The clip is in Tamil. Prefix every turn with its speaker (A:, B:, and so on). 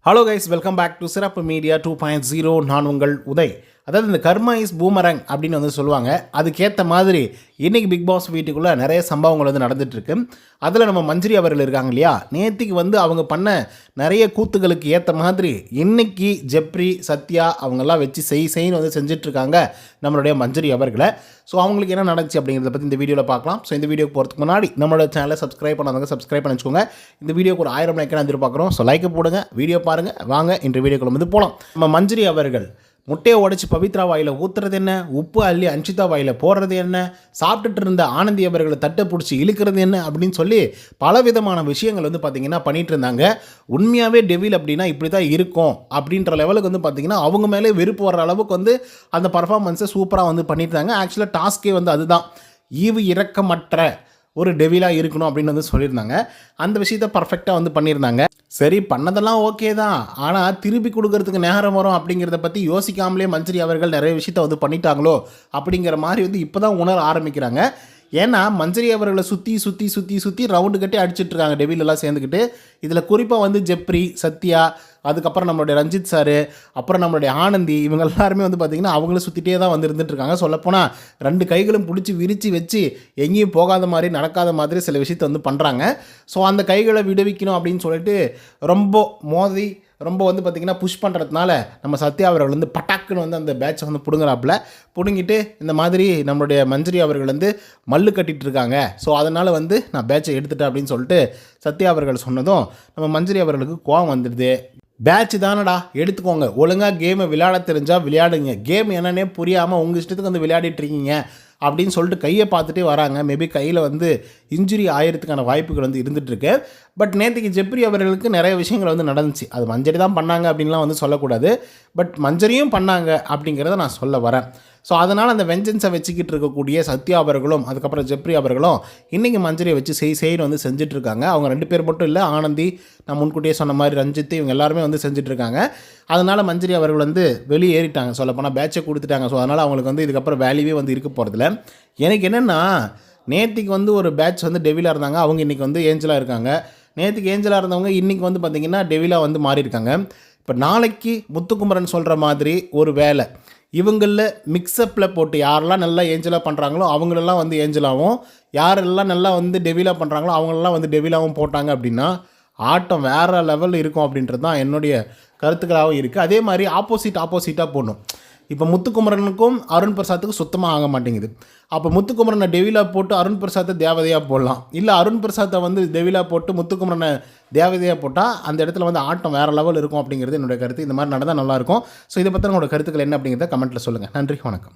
A: Hello guys, welcome back to சிறப்பு மீடியா 2.0. நான் உங்கள் உதய். அதாவது இந்த கர்மா இஸ் பூமரங் அப்படின்னு வந்து சொல்லுவாங்க. அதுக்கேற்ற மாதிரி இன்றைக்கி பிக் பாஸ் வீட்டுக்குள்ளே நிறைய சம்பவங்கள் வந்து நடந்துகிட்ருக்கு. அதில் நம்ம மஞ்சரி அவர்கள் இருக்காங்க இல்லையா, நேற்றுக்கு வந்து அவங்க பண்ண நிறைய கூத்துகளுக்கு ஏற்ற மாதிரி இன்றைக்கி ஜெப்ரி, சத்யா அவங்கெல்லாம் வச்சு செய்ன்னு வந்து செஞ்சிட்ருக்காங்க நம்மளுடைய மஞ்சரி அவர்களை. ஸோ அவங்களுக்கு என்ன நடந்துச்சு அப்படிங்கிறத பற்றி இந்த வீடியோவில் பார்க்கலாம். ஸோ இந்த வீடியோக்கு போகிறதுக்கு முன்னாடி நம்மளோட சேனலை சப்ஸ்கிரைப் பண்ணாதவங்க சப்ஸ்கிரைப் பண்ணி வச்சுக்கோங்க. இந்த வீடியோக்கு ஒரு 1000 லைக் எதிர்பார்க்குறோம். ஸோ லைக்கை போடுங்க, வீடியோ பாருங்கள். வாங்க இன்று வீடியோக்குள்ள வந்து போகலாம். நம்ம மஞ்சரி அவர்கள் முட்டையை உடைச்சி பவித்ரா வாயில் ஊற்றுறது என்ன, உப்பு அள்ளி அன்ஷிதா வாயில் போடுறது என்ன, சாப்பிட்டுட்டு இருந்த ஆனந்தி அவர்களை தட்டை பிடிச்சி இழுக்கிறது என்ன அப்படின்னு சொல்லி பலவிதமான விஷயங்கள் வந்து பார்த்திங்கன்னா பண்ணிகிட்டு இருந்தாங்க. உண்மையாகவே டெவில் அப்படின்னா இப்படி தான் இருக்கும் அப்படின்ற லெவலுக்கு வந்து பார்த்திங்கன்னா அவங்க மேலே வெறுப்பு வர்ற அளவுக்கு வந்து அந்த பர்ஃபார்மன்ஸை சூப்பராக வந்து பண்ணிட்டு இருந்தாங்க. ஆக்சுவலாக டாஸ்கே வந்து அதுதான், ஈவு இரக்கமற்ற ஒரு டெவிலாக இருக்கணும் அப்படின்னு வந்து சொல்லியிருந்தாங்க. அந்த விஷயத்தை பர்ஃபெக்டாக வந்து பண்ணியிருந்தாங்க. சரி, பண்ணதெல்லாம் ஓகே தான், ஆனால் திருப்பி கொடுக்கறதுக்கு நேரம் வரும் அப்படிங்கிறத பற்றி யோசிக்காமலே மஞ்சரி அவர்கள் நிறைய விஷயத்த வந்து பண்ணிட்டாங்களோ அப்படிங்கிற மாதிரி வந்து இப்போ தான் உணர ஆரம்பிக்கிறாங்க. ஏன்னா மஞ்சரி அவர்களை சுற்றி ரவுண்டு கட்டி அடிச்சிட்ருக்காங்க டெவிலெல்லாம் சேர்ந்துக்கிட்டு. இதில் குறிப்பாக வந்து ஜெப்ரி, சத்யா, அதுக்கப்புறம் நம்மளுடைய ரஞ்சித் சார், அப்புறம் நம்மளுடைய ஆனந்தி, இவங்க எல்லாருமே வந்து பார்த்திங்கன்னா அவங்கள சுற்றிட்டே தான் வந்து இருந்துகிட்ருக்காங்க. சொல்லப்போனால் 2 கைகளும் பிடிச்சி விரித்து வச்சு எங்கேயும் போகாத மாதிரி நடக்காத மாதிரி சில விஷயத்தை வந்து பண்ணுறாங்க. ஸோ அந்த கைகளை விடுவிக்கணும் அப்படின்னு சொல்லிட்டு ரொம்ப வந்து பார்த்திங்கன்னா புஷ் பண்ணுறதுனால நம்ம சத்யா அவர்கள் வந்து பட்டாக்குன்னு வந்து அந்த பேட்சை வந்து பிடுங்கிட்டு இந்த மாதிரி நம்மளுடைய மஞ்சரி அவர்கள் வந்து மல்லு கட்டிகிட்டு இருக்காங்க. ஸோ அதனால் வந்து நான் பேட்சை எடுத்துட்டேன் அப்படின்னு சொல்லிட்டு சத்யா அவர்கள் சொன்னதும் நம்ம மஞ்சரி அவர்களுக்கு கோவம் வந்துடுது. பேட்ச் தானடா, எடுத்துக்கோங்க, ஒழுங்காக கேமை விளையாட தெரிஞ்சால் விளையாடுங்க, கேம் என்னன்னே புரியாமல் உங்கள் இஷ்டத்துக்கு வந்து விளையாடிட்டுருக்கீங்க அப்படின்னு சொல்லிட்டு கையை பார்த்துட்டே வராங்க. மேபி கையில் வந்து இன்ஜுரி ஆகிறதுக்கான வாய்ப்புகள் வந்து இருந்துகிட்ருக்கு. பட் நேற்றுக்கு ஜெப்ரி அவர்களுக்கு நிறைய விஷயங்கள் வந்து நடந்துச்சு. அது மஞ்சரி தான் பண்ணாங்க அப்படின்லாம் வந்து சொல்லக்கூடாது, பட் மஞ்சரியும் பண்ணாங்க அப்படிங்கிறத நான் சொல்ல வரேன். ஸோ அதனால் அந்த வெஞ்சன்ஸை வச்சுக்கிட்டு இருக்கக்கூடிய சத்யா அவர்களும் அதுக்கப்புறம் ஜெப்ரி அவர்களும் இன்றைக்கி மஞ்சரியை வச்சு செய்ன்னு வந்து செஞ்சிட்ருக்காங்க. அவங்க 2 பேர் மட்டும் இல்லை, ஆனந்தி, நான் முன்கூட்டியே சொன்ன மாதிரி ரஞ்சித், இவங்க எல்லாருமே வந்து செஞ்சிட்ருக்காங்க. அதனால் மஞ்சரி அவர்கள் வந்து வெளியேறிட்டாங்க, சொல்லப்போனால் பேட்சை கொடுத்துட்டாங்க. ஸோ அதனால் அவங்களுக்கு வந்து இதுக்கப்புறம் வேல்யூவே வந்து இருக்க போகிறதில்ல. எனக்கு என்னென்னா, நேற்றுக்கு வந்து ஒரு பேட்ச் வந்து டெவிலாக இருந்தாங்க, அவங்க இன்றைக்கி வந்து ஏஞ்சலாக இருக்காங்க. நேற்றுக்கு ஏஞ்சலாக இருந்தவங்க இன்றைக்கி வந்து பார்த்திங்கன்னா டெவிலாக வந்து மாறியிருக்காங்க. இப்போ நாளைக்கு முத்துக்குமரன் சொல்கிற மாதிரி ஒரு வேலை இவங்களில் மிக்சப்பில் போட்டு யாரெல்லாம் நல்லா ஏஞ்சலாக பண்ணுறாங்களோ அவங்களெல்லாம் வந்து ஏஞ்சலாகவும், யாரெல்லாம் நல்லா வந்து டெவிலாக பண்ணுறாங்களோ அவங்களெல்லாம் வந்து டெவிலாகவும் போட்டாங்க அப்படின்னா ஆட்டம் வேறு லெவலில் இருக்கும் அப்படின்றது தான் என்னுடைய கருத்துக்களாகவும் இருக்குது. அதே மாதிரி ஆப்போசிட்டாக போடணும். இப்போ முத்துக்குமரனுக்கும் அருண் பிரசாத்துக்கும் சுத்தமாக ஆக மாட்டேங்குது. அப்போ முத்துக்குமரனை டெவிலாக போட்டு அருண் பிரசாத்தை தேவதையாக போடலாம், இல்லை அருண் பிரசாத்தை வந்து டெவிலாக போட்டு முத்துக்குமரனை தேவதையாக போட்டால் அந்த இடத்துல வந்து ஆட்டம் வேறு லெவல் இருக்கும் அப்படிங்கிறது என்னுடைய கருத்து. இந்த மாதிரி நடந்தால் நல்லாயிருக்கும். ஸோ இதை பற்றி உங்களோட கருத்துக்கள் என்ன அப்படிங்கிறத கமெண்ட்டில் சொல்லுங்கள். நன்றி, வணக்கம்.